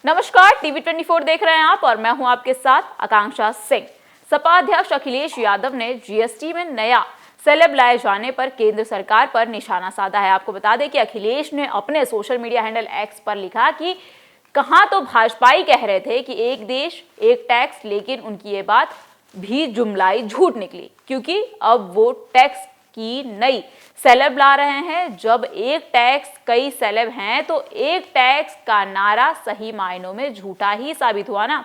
नमस्कार, टीवी 24 देख रहे हैं आप और मैं हूं आपके साथ आकांक्षा सिंह। सपा अध्यक्ष अखिलेश यादव ने जीएसटी में नया सेलेब लाए जाने पर केंद्र सरकार पर निशाना साधा है। आपको बता दें कि अखिलेश ने अपने सोशल मीडिया हैंडल एक्स पर लिखा कि कहां तो भाजपाई कह रहे थे कि एक देश एक टैक्स, लेकिन उनकी ये बात भी जुमलाई झूठ निकली, क्योंकि अब वो टैक्स की नई सेलेब ला रहे हैं। जब एक टैक्स कई सेलेब हैं तो एक टैक्स का नारा सही मायनों में झूठा ही साबित हुआ ना।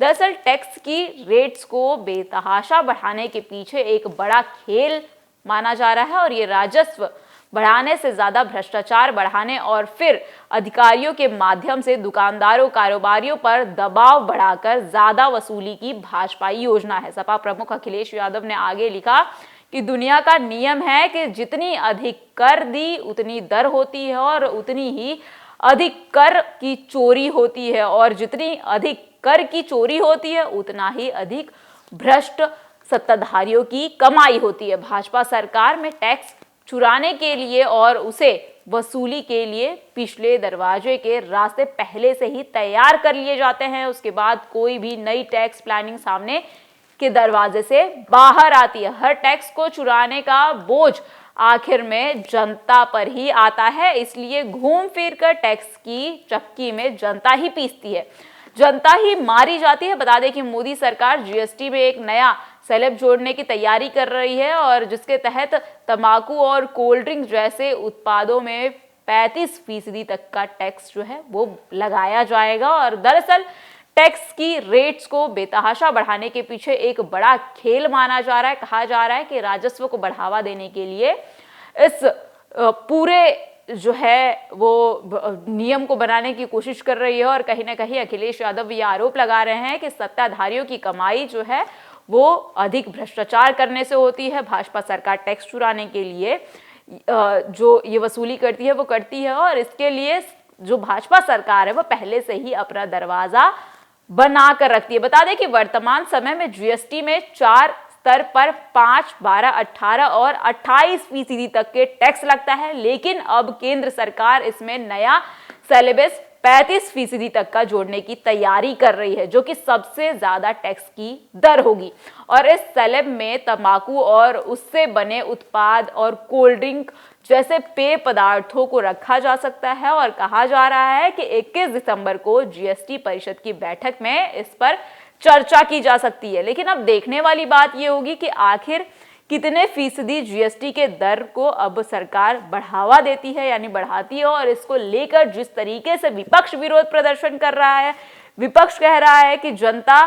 दरअसल टैक्स की रेट्स को बेतहाशा बढ़ाने के पीछे एक बड़ा खेल माना जा रहा है और ये राजस्व बढ़ाने से ज्यादा भ्रष्टाचार बढ़ाने और फिर अधिकारियों के माध्यम से दुकानदारों कारोबारियों पर दबाव बढ़ाकर ज्यादा वसूली की भाजपाई योजना है। सपा प्रमुख अखिलेश यादव ने आगे लिखा कि दुनिया का नियम है कि जितनी अधिक कर दी उतनी दर होती है और उतनी ही अधिक कर की चोरी होती है, और जितनी अधिक कर की चोरी होती है उतना ही अधिक भ्रष्ट सत्ताधारियों की कमाई होती है। भाजपा सरकार में टैक्स चुराने के लिए और उसे वसूली के लिए पिछले दरवाजे के रास्ते पहले से ही तैयार कर लिए जाते हैं। उसके बाद कोई भी नई टैक्स प्लानिंग सामने के दरवाजे से बाहर आती है। हर टैक्स को चुराने का बोझ आखिर में जनता पर ही आता है, इसलिए घूम फिर कर टैक्स की चक्की में जनता ही पीसती है, जनता ही मारी जाती है। बता दें कि मोदी सरकार जीएसटी में एक नया सेलेब जोड़ने की तैयारी कर रही है और जिसके तहत तंबाकू और कोल्ड ड्रिंक जैसे उत्पादों में 35% तक का टैक्स जो है वो लगाया जाएगा। और दरअसल टैक्स की रेट्स को बेतहाशा बढ़ाने के पीछे एक बड़ा खेल माना जा रहा है। कहा जा रहा है कि राजस्व को बढ़ावा देने के लिए इस पूरे जो है वो नियम को बनाने की कोशिश कर रही है और कहीं ना कहीं अखिलेश यादव ये आरोप लगा रहे हैं कि सत्ताधारियों की कमाई जो है वो अधिक भ्रष्टाचार करने से होती है। भाजपा सरकार टैक्स चुराने के लिए जो ये वसूली करती है वो करती है और इसके लिए जो भाजपा सरकार है वो पहले से ही अपना दरवाजा बना कर रखती है। बता दें कि वर्तमान समय में जीएसटी में 4 स्तर पर 5, 12, 18 और 28% तक के टैक्स लगता है, लेकिन अब केंद्र सरकार इसमें नया सेलेबस 35% तक का जोड़ने की तैयारी कर रही है, जो कि सबसे ज्यादा टैक्स की दर होगी। और इस सेलेब में तंबाकू और उससे बने उत्पाद और कोल्ड ड्रिंक जैसे पेय पदार्थों को रखा जा सकता है और कहा जा रहा है कि 21 दिसंबर को जीएसटी परिषद की बैठक में इस पर चर्चा की जा सकती है। लेकिन अब देखने वाली बात यह होगी कि आखिर कितने फीसदी जीएसटी के दर को अब सरकार बढ़ावा देती है, यानी बढ़ाती है। और इसको लेकर जिस तरीके से विपक्ष विरोध प्रदर्शन कर रहा है, विपक्ष कह रहा है कि जनता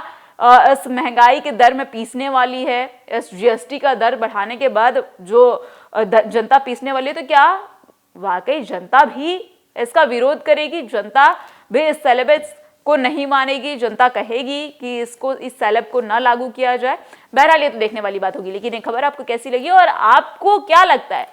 इस महंगाई के दर में पीसने वाली है, इस जीएसटी का दर बढ़ाने के बाद जो जनता पीसने वाली है, तो क्या वाकई जनता भी इसका विरोध करेगी? जनता भी इस सेलेबस को नहीं मानेगी? जनता कहेगी कि इसको इस सेलेब को ना लागू किया जाए? बहरहाल ये तो देखने वाली बात होगी। लेकिन ये खबर आपको कैसी लगी और आपको क्या लगता है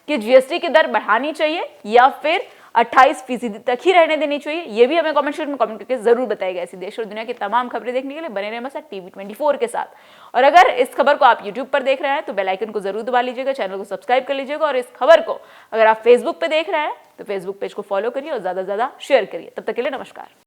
कि जीएसटी की दर बढ़ानी चाहिए या फिर 28% तक ही रहने देनी चाहिए? ये भी हमें कमेंट सेक्शन में कमेंट करके जरूर बताइएगा। ऐसी देश और दुनिया की तमाम खबरें देखने के लिए बने रहिए हमारे साथ टीवी 24 के साथ। और अगर इस खबर को आप यूट्यूब पर देख रहे हैं तो बेल आइकन को जरूर दबा लीजिएगा, चैनल को सब्सक्राइब कर लीजिएगा। और इस खबर को अगर आप फेसबुक पे देख रहे हैं तो फेसबुक पेज को फॉलो करिए और ज्यादा से ज्यादा शेयर करिए। तब तक के लिए नमस्कार।